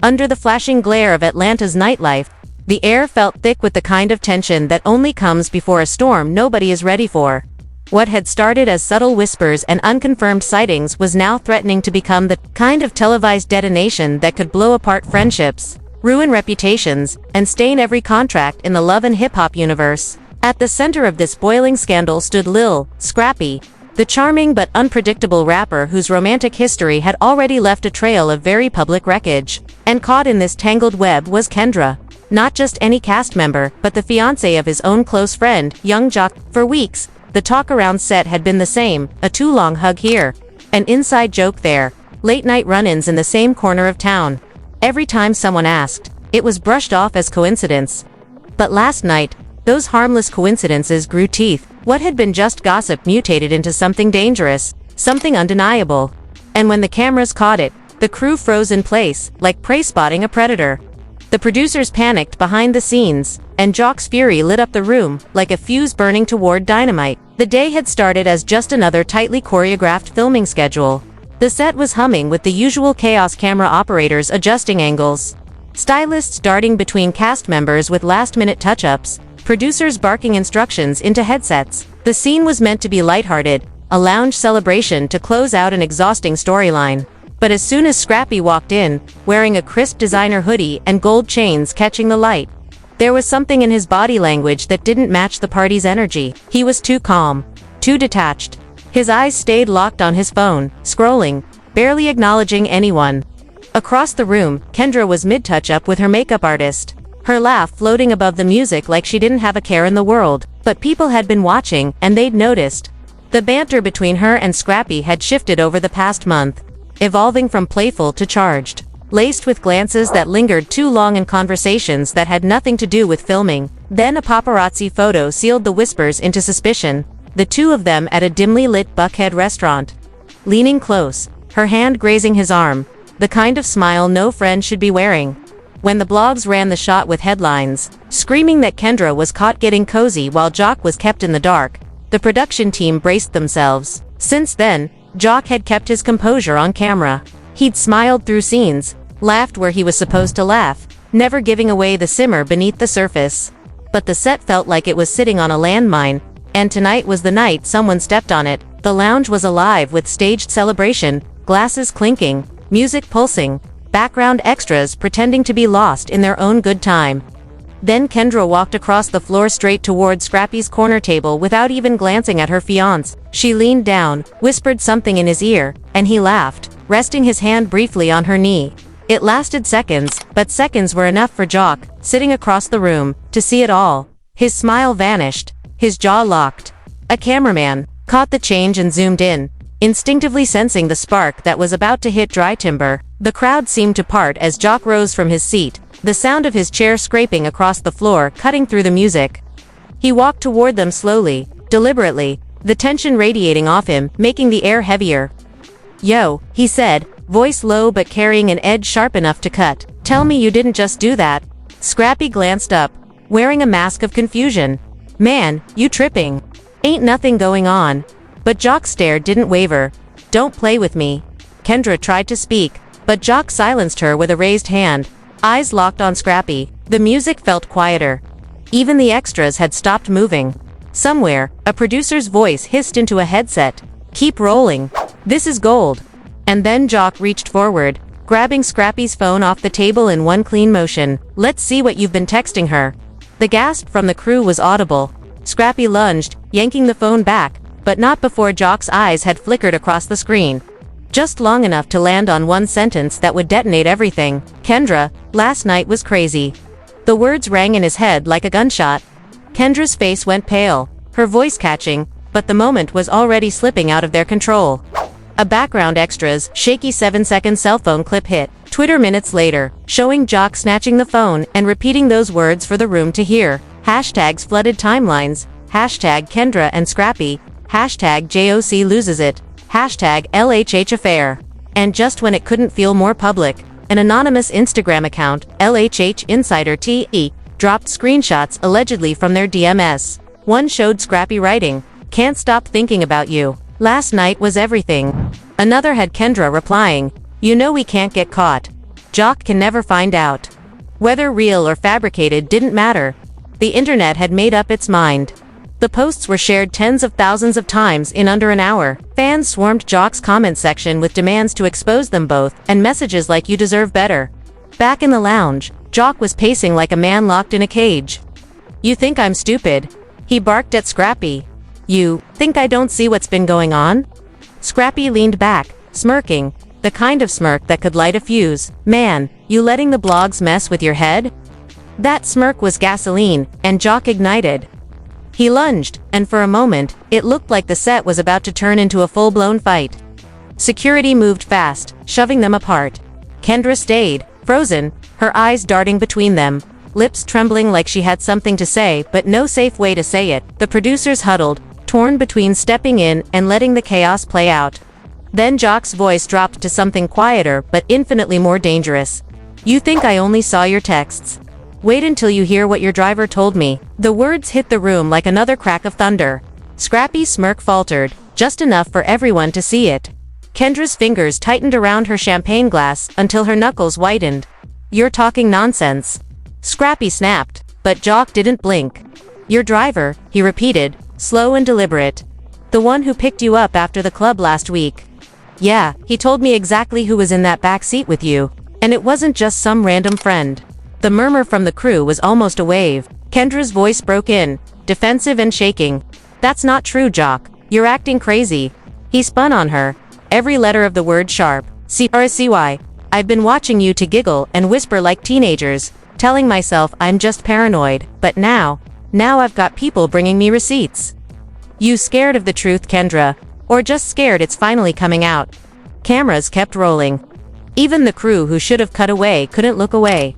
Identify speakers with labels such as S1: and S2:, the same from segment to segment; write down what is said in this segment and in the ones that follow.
S1: Under the flashing glare of Atlanta's nightlife, the air felt thick with the kind of tension that only comes before a storm nobody is ready for. What had started as subtle whispers and unconfirmed sightings was now threatening to become the kind of televised detonation that could blow apart friendships, ruin reputations, and stain every contract in the love and hip-hop universe. At the center of this boiling scandal stood Lil Scrappy, the charming but unpredictable rapper whose romantic history had already left a trail of very public wreckage. And caught in this tangled web was Kendra. Not just any cast member, but the fiancé of his own close friend, young Jock. For weeks, the talk around set had been the same: a too-long hug here, an inside joke there, late-night run-ins in the same corner of town. Every time someone asked, it was brushed off as coincidence. But last night, those harmless coincidences grew teeth. What had been just gossip mutated into something dangerous, something undeniable. And when the cameras caught it, the crew froze in place, like prey spotting a predator. The producers panicked behind the scenes, and Jock's fury lit up the room, like a fuse burning toward dynamite. The day had started as just another tightly choreographed filming schedule. The set was humming with the usual chaos: camera operators adjusting angles, stylists darting between cast members with last-minute touch-ups, producers barking instructions into headsets. The scene was meant to be lighthearted, a lounge celebration to close out an exhausting storyline. But as soon as Scrappy walked in, wearing a crisp designer hoodie and gold chains catching the light, there was something in his body language that didn't match the party's energy. He was too calm, too detached. His eyes stayed locked on his phone, scrolling, barely acknowledging anyone. Across the room, Kendra was mid-touch-up with her makeup artist, her laugh floating above the music like she didn't have a care in the world. But people had been watching, and they'd noticed. The banter between her and Scrappy had shifted over the past month, evolving from playful to charged, laced with glances that lingered too long and conversations that had nothing to do with filming. Then a paparazzi photo sealed the whispers into suspicion, the two of them at a dimly lit Buckhead restaurant. Leaning close, her hand grazing his arm, the kind of smile no friend should be wearing. When the blogs ran the shot with headlines, screaming that Kendra was caught getting cozy while Jock was kept in the dark, the production team braced themselves. Since then, Jock had kept his composure on camera. He'd smiled through scenes, laughed where he was supposed to laugh, never giving away the simmer beneath the surface. But the set felt like it was sitting on a landmine, and tonight was the night someone stepped on it. The lounge was alive with staged celebration, glasses clinking, music pulsing, background extras pretending to be lost in their own good time. Then Kendra walked across the floor straight toward Scrappy's corner table without even glancing at her fiancé. She leaned down, whispered something in his ear, and he laughed, resting his hand briefly on her knee. It lasted seconds, but seconds were enough for Jock, sitting across the room, to see it all. His smile vanished, his jaw locked. A cameraman caught the change and zoomed in, instinctively sensing the spark that was about to hit dry timber. The crowd seemed to part as Jock rose from his seat, the sound of his chair scraping across the floor cutting through the music. He walked toward them slowly, deliberately, the tension radiating off him, making the air heavier. "Yo," he said, voice low but carrying an edge sharp enough to cut. "Tell me you didn't just do that." Scrappy glanced up, wearing a mask of confusion. "Man, you tripping? Ain't nothing going on." But Jock's stare didn't waver. "Don't play with me." Kendra tried to speak, but Jock silenced her with a raised hand. Eyes locked on Scrappy. The music felt quieter. Even the extras had stopped moving. Somewhere, a producer's voice hissed into a headset. "Keep rolling. This is gold." And then Jock reached forward, grabbing Scrappy's phone off the table in one clean motion. "Let's see what you've been texting her." The gasp from the crew was audible. Scrappy lunged, yanking the phone back, but not before Jock's eyes had flickered across the screen. Just long enough to land on one sentence that would detonate everything. "Kendra, last night was crazy." The words rang in his head like a gunshot. Kendra's face went pale, her voice catching, but the moment was already slipping out of their control. A background extra's shaky 7-second cell phone clip hit. Twitter minutes later, showing Jock snatching the phone and repeating those words for the room to hear. Hashtags flooded timelines. Hashtag Kendra and Scrappy. Hashtag JOC loses it. Hashtag LHH affair. And just when it couldn't feel more public, an anonymous Instagram account, LHH Insider TE, dropped screenshots allegedly from their DMs. One showed Scrappy writing, "Can't stop thinking about you. Last night was everything." Another had Kendra replying, "You know we can't get caught." Jock can never find out. Whether real or fabricated didn't matter. The internet had made up its mind. The posts were shared tens of thousands of times in under an hour. Fans swarmed Jock's comment section with demands to expose them both, and messages like "you deserve better." Back in the lounge, Jock was pacing like a man locked in a cage. "You think I'm stupid?" he barked at Scrappy. "You think I don't see what's been going on?" Scrappy leaned back, smirking, the kind of smirk that could light a fuse. "Man, you letting the blogs mess with your head?" That smirk was gasoline, and Jock ignited. He lunged, and for a moment, it looked like the set was about to turn into a full-blown fight. Security moved fast, shoving them apart. Kendra stayed, frozen, her eyes darting between them, lips trembling like she had something to say but no safe way to say it. The producers huddled, torn between stepping in and letting the chaos play out. Then Jock's voice dropped to something quieter but infinitely more dangerous. "You think I only saw your texts? Wait until you hear what your driver told me." The words hit the room like another crack of thunder. Scrappy's smirk faltered, just enough for everyone to see it. Kendra's fingers tightened around her champagne glass until her knuckles whitened. "You're talking nonsense." Scrappy snapped, but Jock didn't blink. "Your driver," he repeated, slow and deliberate. "The one who picked you up after the club last week." "Yeah, he told me exactly who was in that back seat with you. And it wasn't just some random friend." The murmur from the crew was almost a wave. Kendra's voice broke in, defensive and shaking. "That's not true, Jock. You're acting crazy." He spun on her, every letter of the word sharp. "CRCY. I've been watching you to giggle and whisper like teenagers, telling myself I'm just paranoid, but now I've got people bringing me receipts." "You scared of the truth, Kendra? Or just scared it's finally coming out?" Cameras kept rolling. Even the crew who should have cut away couldn't look away.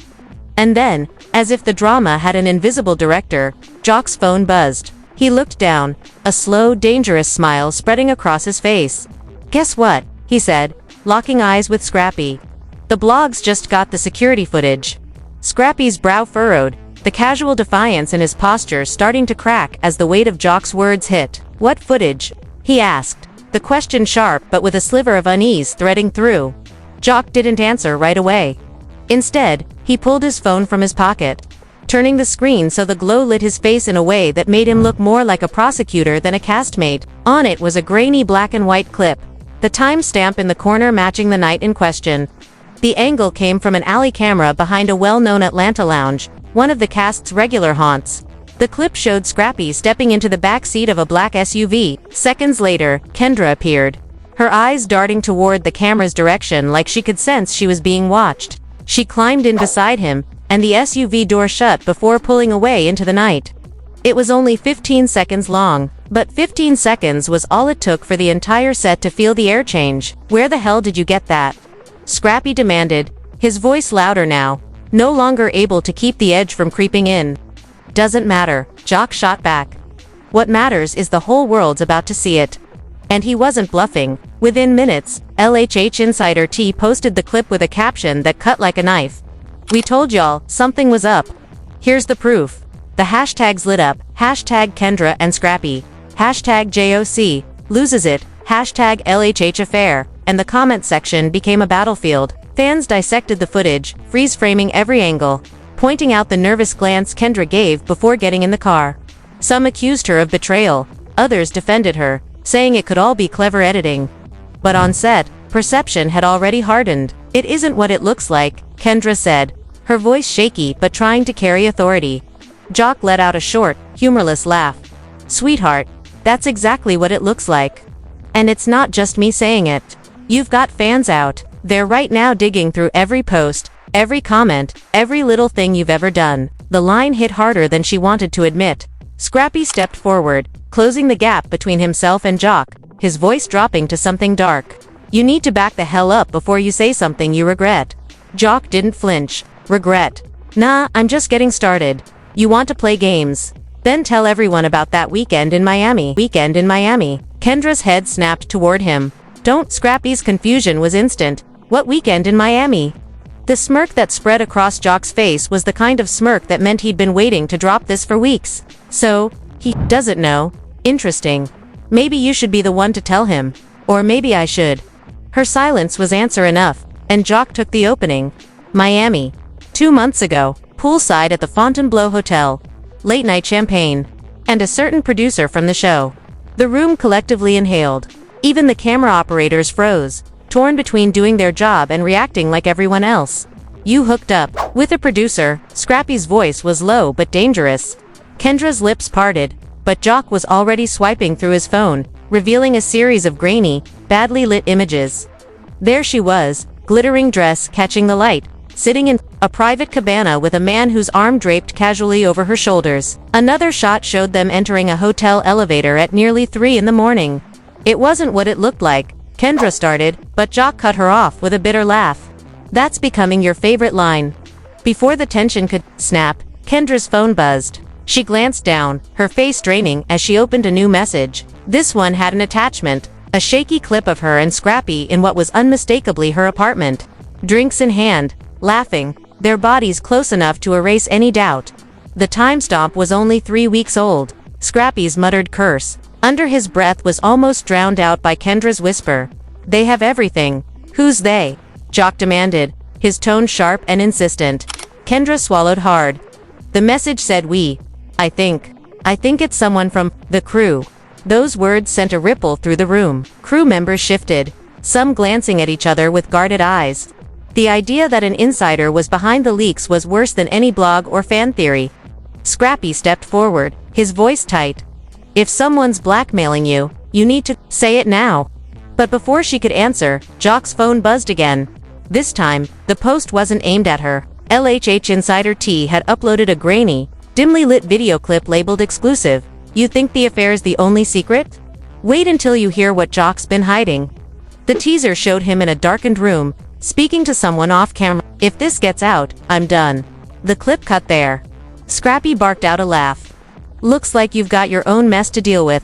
S1: And then, as if the drama had an invisible director, Jock's phone buzzed. He looked down, a slow, dangerous smile spreading across his face. "Guess what?" he said, locking eyes with Scrappy. "The blogs just got the security footage." Scrappy's brow furrowed, the casual defiance in his posture starting to crack as the weight of Jock's words hit. "What footage?" he asked, the question sharp but with a sliver of unease threading through. Jock didn't answer right away. Instead, he pulled his phone from his pocket, turning the screen so the glow lit his face in a way that made him look more like a prosecutor than a castmate. On it was a grainy black and white clip, the timestamp in the corner matching the night in question. The angle came from an alley camera behind a well-known Atlanta lounge, one of the cast's regular haunts. The clip showed Scrappy stepping into the back seat of a black SUV. Seconds later, Kendra appeared, her eyes darting toward the camera's direction like she could sense she was being watched. She climbed in beside him, and the SUV door shut before pulling away into the night. It was only 15 seconds long, but 15 seconds was all it took for the entire set to feel the air change. "Where the hell did you get that?" Scrappy demanded, his voice louder now, no longer able to keep the edge from creeping in. "Doesn't matter," Jock shot back. "What matters is the whole world's about to see it." And he wasn't bluffing. Within minutes, LHH Insider T posted the clip with a caption that cut like a knife. "We told y'all, something was up. Here's the proof." The hashtags lit up, hashtag Kendra and Scrappy, hashtag JOC, loses it, hashtag LHH Affair, and the comment section became a battlefield. Fans dissected the footage, freeze-framing every angle, pointing out the nervous glance Kendra gave before getting in the car. Some accused her of betrayal, others defended her, saying it could all be clever editing. But on set, perception had already hardened. "It isn't what it looks like," Kendra said, her voice shaky but trying to carry authority. Jock let out a short, humorless laugh. "Sweetheart, that's exactly what it looks like. And it's not just me saying it. You've got fans out. They're right now digging through every post, every comment, every little thing you've ever done." The line hit harder than she wanted to admit. Scrappy stepped forward, closing the gap between himself and Jock, his voice dropping to something dark. "You need to back the hell up before you say something you regret." Jock didn't flinch. "Regret? Nah, I'm just getting started. You want to play games? Then tell everyone about that weekend in Miami." "Weekend in Miami?" Kendra's head snapped toward him. "Don't." Scrappy's confusion was instant. "What weekend in Miami?" The smirk that spread across Jock's face was the kind of smirk that meant he'd been waiting to drop this for weeks. "So, he doesn't know. Interesting. Maybe you should be the one to tell him. Or maybe I should." Her silence was answer enough, and Jock took the opening. Miami. 2 months ago, poolside at the Fontainebleau Hotel. Late night champagne. And a certain producer from the show. The room collectively inhaled. Even the camera operators froze, torn between doing their job and reacting like everyone else. You hooked up with a producer. Scrappy's voice was low but dangerous. Kendra's lips parted, but Jock was already swiping through his phone, revealing a series of grainy, badly lit images. There she was, glittering dress catching the light, sitting in a private cabana with a man whose arm draped casually over her shoulders. Another shot showed them entering a hotel elevator at nearly 3 in the morning. It wasn't what it looked like, Kendra started, but Jock cut her off with a bitter laugh. That's becoming your favorite line. Before the tension could snap, Kendra's phone buzzed. She glanced down, her face draining as she opened a new message. This one had an attachment, a shaky clip of her and Scrappy in what was unmistakably her apartment. Drinks in hand, laughing, their bodies close enough to erase any doubt. The timestamp was only 3 weeks old. Scrappy's muttered curse, under his breath, was almost drowned out by Kendra's whisper. They have everything. Who's they? Jock demanded, his tone sharp and insistent. Kendra swallowed hard. The message said we. I think it's someone from the crew. Those words sent a ripple through the room. Crew members shifted, some glancing at each other with guarded eyes. The idea that an insider was behind the leaks was worse than any blog or fan theory. Scrappy stepped forward, his voice tight. If someone's blackmailing you, you need to say it now. But before she could answer, Jock's phone buzzed again. This time, the post wasn't aimed at her. LHHATL had uploaded a grainy, dimly lit video clip labeled exclusive. You think the affair's the only secret? Wait until you hear what Jock's been hiding. The teaser showed him in a darkened room, speaking to someone off camera. If this gets out, I'm done. The clip cut there. Scrappy barked out a laugh. Looks like you've got your own mess to deal with.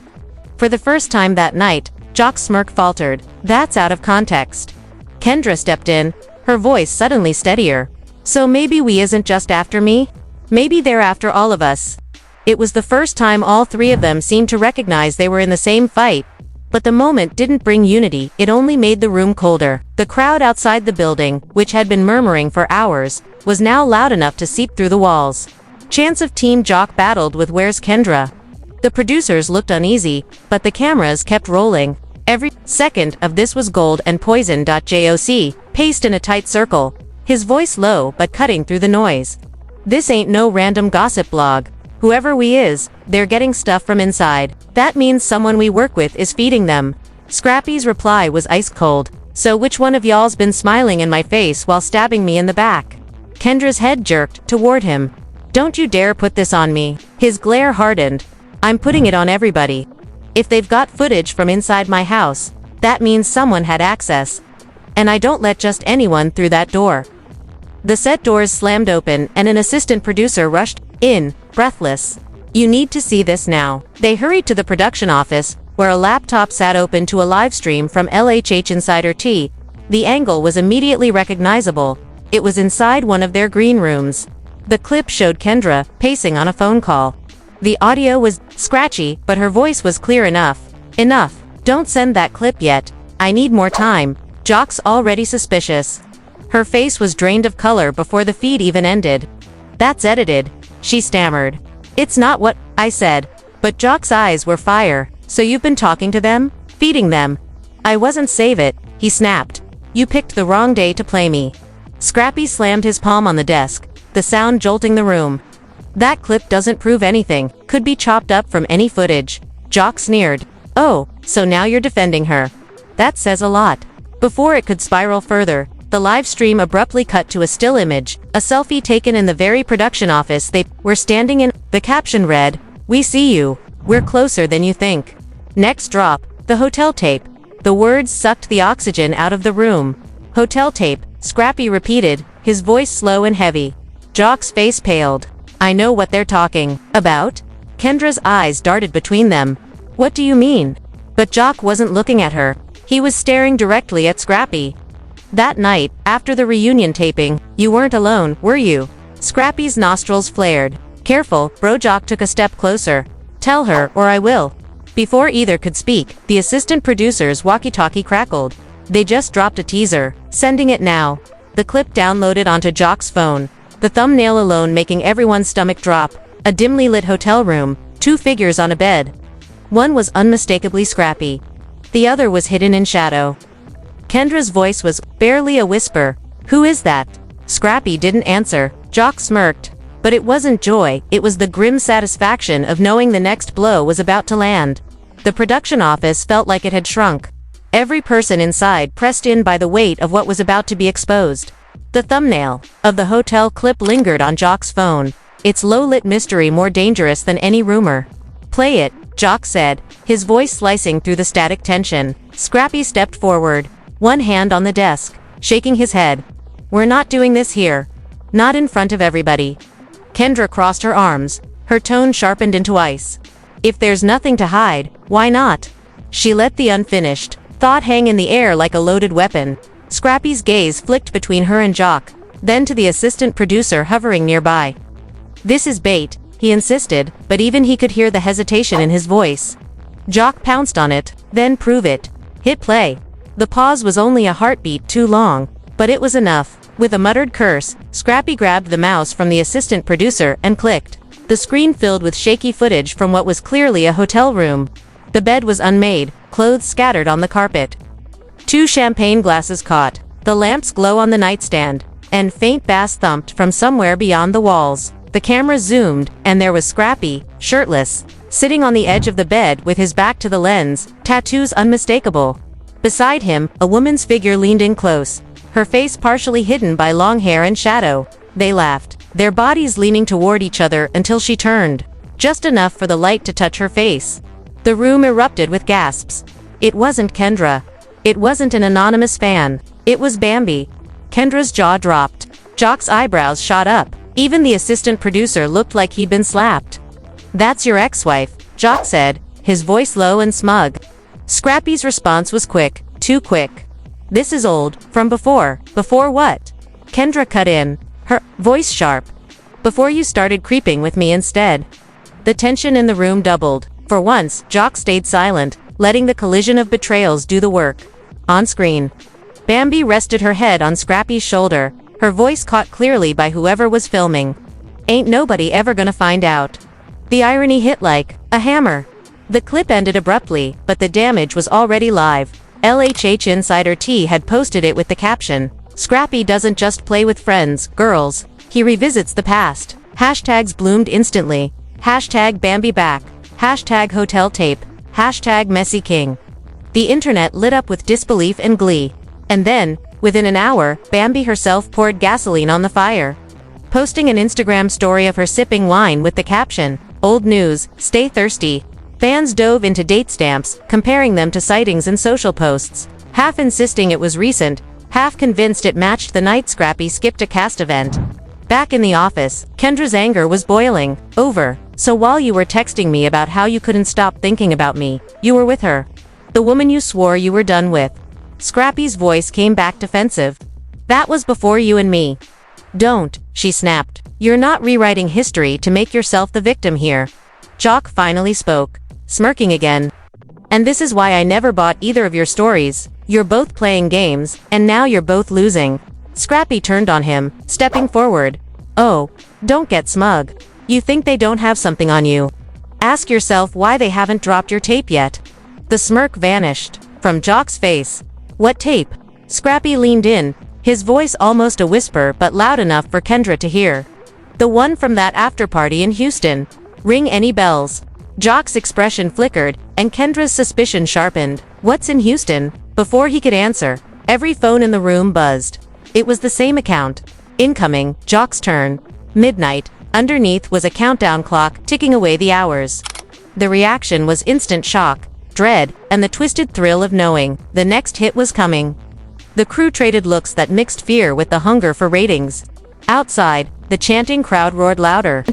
S1: For the first time that night, Jock's smirk faltered. That's out of context. Kendra stepped in, her voice suddenly steadier. So maybe we isn't just after me? Maybe they're after all of us. It was the first time all 3 of them seemed to recognize they were in the same fight. But the moment didn't bring unity, it only made the room colder. The crowd outside the building, which had been murmuring for hours, was now loud enough to seep through the walls. Chants of Team Jock battled with Where's Kendra? The producers looked uneasy, but the cameras kept rolling. Every second of this was gold and poison. Joc, paced in a tight circle, his voice low but cutting through the noise. This ain't no random gossip blog. Whoever we is, they're getting stuff from inside. That means someone we work with is feeding them. Scrappy's reply was ice cold. So which one of y'all's been smiling in my face while stabbing me in the back? Kendra's head jerked toward him. Don't you dare put this on me. His glare hardened. I'm putting it on everybody. If they've got footage from inside my house, that means someone had access. And I don't let just anyone through that door. The set doors slammed open and an assistant producer rushed in, breathless. You need to see this now. They hurried to the production office, where a laptop sat open to a live stream from LHH Insider T. The angle was immediately recognizable. It was inside one of their green rooms. The clip showed Kendra pacing on a phone call. The audio was scratchy, but her voice was clear enough. Enough. Don't send that clip yet. I need more time. Jock's already suspicious. Her face was drained of color before the feed even ended. That's edited, she stammered. It's not what I said. But Jock's eyes were fire. So you've been talking to them? Feeding them? I wasn't. Save it, he snapped. You picked the wrong day to play me. Scrappy slammed his palm on the desk, the sound jolting the room. That clip doesn't prove anything, could be chopped up from any footage. Jock sneered. Oh, so now you're defending her. That says a lot. Before it could spiral further, the live stream abruptly cut to a still image, a selfie taken in the very production office they were standing in. The caption read, "We see you. We're closer than you think." Next drop, the hotel tape. The words sucked the oxygen out of the room. Hotel tape, Scrappy repeated, his voice slow and heavy. Jock's face paled. I know what they're talking about. Kendra's eyes darted between them. What do you mean? But Jock wasn't looking at her. He was staring directly at Scrappy. That night, after the reunion taping, you weren't alone, were you? Scrappy's nostrils flared. Careful, bro. Jock took a step closer. Tell her, or I will. Before either could speak, the assistant producer's walkie-talkie crackled. They just dropped a teaser. Sending it now. the clip downloaded onto Jock's phone, the thumbnail alone making everyone's stomach drop. A dimly lit hotel room, two figures on a bed. One was unmistakably Scrappy. The other was hidden in shadow. Kendra's voice was barely a whisper. "Who is that?" Scrappy didn't answer. Jock smirked. But it wasn't joy, it was the grim satisfaction of knowing the next blow was about to land. The production office felt like it had shrunk. Every person inside pressed in by the weight of what was about to be exposed. The thumbnail of the hotel clip lingered on Jock's phone, its low-lit mystery more dangerous than any rumor. "Play it," Jock said, his voice slicing through the static tension. Scrappy stepped forward, one hand on the desk, shaking his head. "We're not doing this here. Not in front of everybody." Kendra crossed her arms, her tone sharpened into ice. "If there's nothing to hide, why not?" She let the unfinished thought hang in the air like a loaded weapon. Scrappy's gaze flicked between her and Jock, then to the assistant producer hovering nearby. "This is bait," he insisted, but even he could hear the hesitation in his voice. Jock pounced on it. "Then prove it. Hit play." The pause was only a heartbeat too long, but it was enough. With a muttered curse, Scrappy grabbed the mouse from the assistant producer and clicked. The screen filled with shaky footage from what was clearly a hotel room. The bed was unmade, clothes scattered on the carpet. Two champagne glasses caught, the lamps glow on the nightstand, and faint bass thumped from somewhere beyond the walls. The camera zoomed, and there was Scrappy, shirtless, sitting on the edge of the bed with his back to the lens, tattoos unmistakable. Beside him, a woman's figure leaned in close, her face partially hidden by long hair and shadow. They laughed, their bodies leaning toward each other until she turned, just enough for the light to touch her face. The room erupted with gasps. It wasn't Kendra. It wasn't an anonymous fan. It was Bambi. Kendra's jaw dropped. Jock's eyebrows shot up. Even the assistant producer looked like he'd been slapped. "That's your ex-wife," Jock said, his voice low and smug. Scrappy's response was quick, too quick. "This is old, from before." "Before what?" Kendra cut in, her voice sharp. "Before you started creeping with me instead." The tension in the room doubled. For once, Jock stayed silent, letting the collision of betrayals do the work. On screen, Bambi rested her head on Scrappy's shoulder, her voice caught clearly by whoever was filming. "Ain't nobody ever gonna find out." The irony hit like a hammer. The clip ended abruptly, but the damage was already live. LHH Insider T had posted it with the caption, "Scrappy doesn't just play with friends, girls. He revisits the past." Hashtags bloomed instantly. Hashtag Bambi back. Hashtag hotel tape. Hashtag messy king. The internet lit up with disbelief and glee. And then, within an hour, Bambi herself poured gasoline on the fire, posting an Instagram story of her sipping wine with the caption, "Old news, stay thirsty." Fans dove into date stamps, comparing them to sightings and social posts, half insisting it was recent, half convinced it matched the night Scrappy skipped a cast event. Back in the office, Kendra's anger was boiling over. "So while you were texting me about how you couldn't stop thinking about me, you were with her. The woman you swore you were done with." Scrappy's voice came back defensive. "That was before you and me." "Don't," she snapped. "You're not rewriting history to make yourself the victim here." Jock finally spoke, smirking again. "And this is why I never bought either of your stories. You're both playing games, and now you're both losing." Scrappy turned on him, stepping forward. "Oh, don't get smug. You think they don't have something on you? Ask yourself why they haven't dropped your tape yet." The smirk vanished from Jock's face. "What tape?" Scrappy leaned in, his voice almost a whisper but loud enough for Kendra to hear. "The one from that after-party in Houston. Ring any bells?" Jock's expression flickered, and Kendra's suspicion sharpened. "What's in Houston?" Before he could answer, every phone in the room buzzed. It was the same account. Incoming, Jock's turn. Midnight. Underneath was a countdown clock ticking away the hours. The reaction was instant shock, dread, and the twisted thrill of knowing the next hit was coming. The crew traded looks that mixed fear with the hunger for ratings. Outside, the chanting crowd roared louder.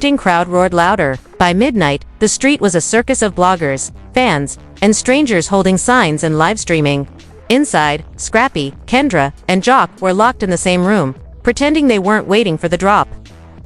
S1: By midnight, the street was a circus of bloggers, fans, and strangers holding signs and live streaming. Inside, Scrappy, Kendra, and Jock were locked in the same room, pretending they weren't waiting for the drop.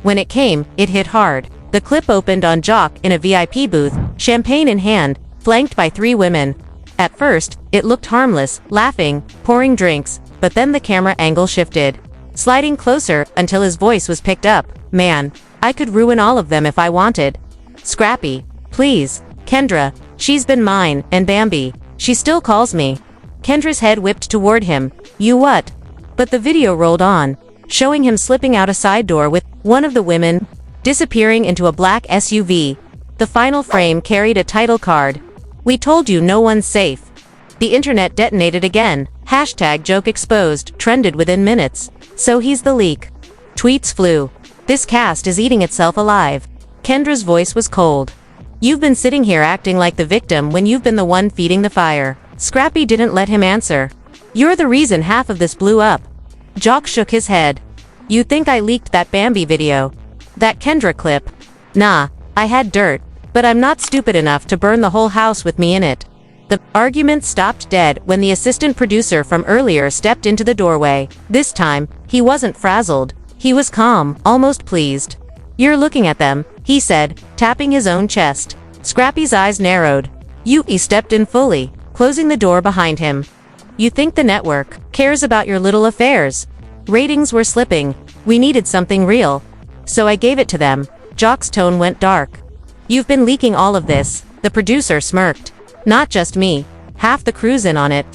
S1: When it came, it hit hard. The clip opened on Jock in a VIP booth, champagne in hand, flanked by 3 women. At first, it looked harmless, laughing, pouring drinks, but then the camera angle shifted. sliding closer until his voice was picked up. Man, I could ruin all of them if I wanted. Scrappy, please. Kendra, she's been mine, and Bambi, she still calls me. Kendra's head whipped toward him. You what? But the video rolled on, showing him slipping out a side door with one of the women, disappearing into a black SUV. The final frame carried a title card. We told you no one's safe. The internet detonated again. #joke exposed trended within minutes. So he's the leak. Tweets flew. This cast is eating itself alive. Kendra's voice was cold. You've been sitting here acting like the victim when you've been the one feeding the fire. Scrappy didn't let him answer. You're the reason half of this blew up. Jock shook his head. You think I leaked that Bambi video? That Kendra clip? Nah, I had dirt, but I'm not stupid enough to burn the whole house with me in it. The argument stopped dead when the assistant producer from earlier stepped into the doorway. This time, he wasn't frazzled. He was calm, almost pleased. You're looking at them, he said, tapping his own chest. Scrappy's eyes narrowed. He stepped in fully, closing the door behind him. You think the network cares about your little affairs? Ratings were slipping. We needed something real. So I gave it to them. Jock's tone went dark. You've been leaking all of this, the producer smirked. Not just me. Half the crew's in on it.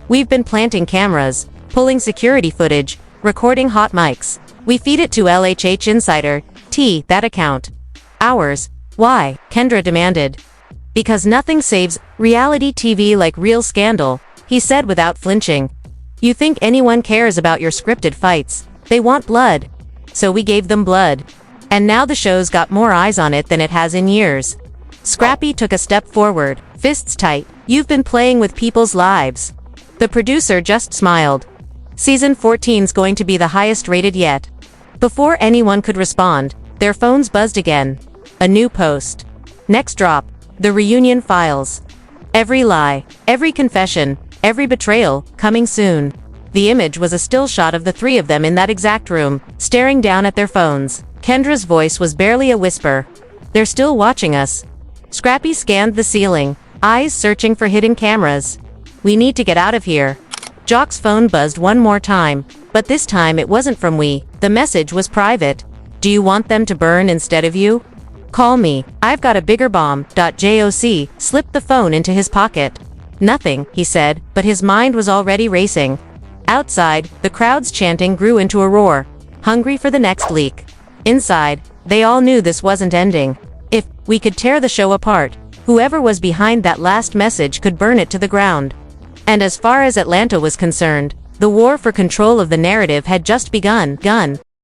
S1: We've been planting cameras, pulling security footage, recording hot mics. We feed it to LHH Insider, that account. Ours. Why? Kendra demanded. Because nothing saves reality TV like real scandal, he said without flinching. You think anyone cares about your scripted fights? They want blood. So we gave them blood. And now the show's got more eyes on it than it has in years. Scrappy took a step forward, fists tight. You've been playing with people's lives. The producer just smiled. Season 14's going to be the highest rated yet. Before anyone could respond, their phones buzzed again. A new post. Next drop. The reunion files. Every lie, every confession, every betrayal, coming soon. The image was a still shot of the three of them in that exact room, staring down at their phones. Kendra's voice was barely a whisper. They're still watching us. Scrappy scanned the ceiling, eyes searching for hidden cameras. We need to get out of here. Jock's phone buzzed one more time, but this time it wasn't from we. The message was private. Do you want them to burn instead of you? Call me. I've got a bigger bomb. Joc slipped the phone into his pocket. Nothing, he said, but his mind was already racing. Outside, the crowd's chanting grew into a roar, hungry for the next leak. Inside, they all knew this wasn't ending. If we could tear the show apart, whoever was behind that last message could burn it to the ground. And as far as Atlanta was concerned, the war for control of the narrative had just begun.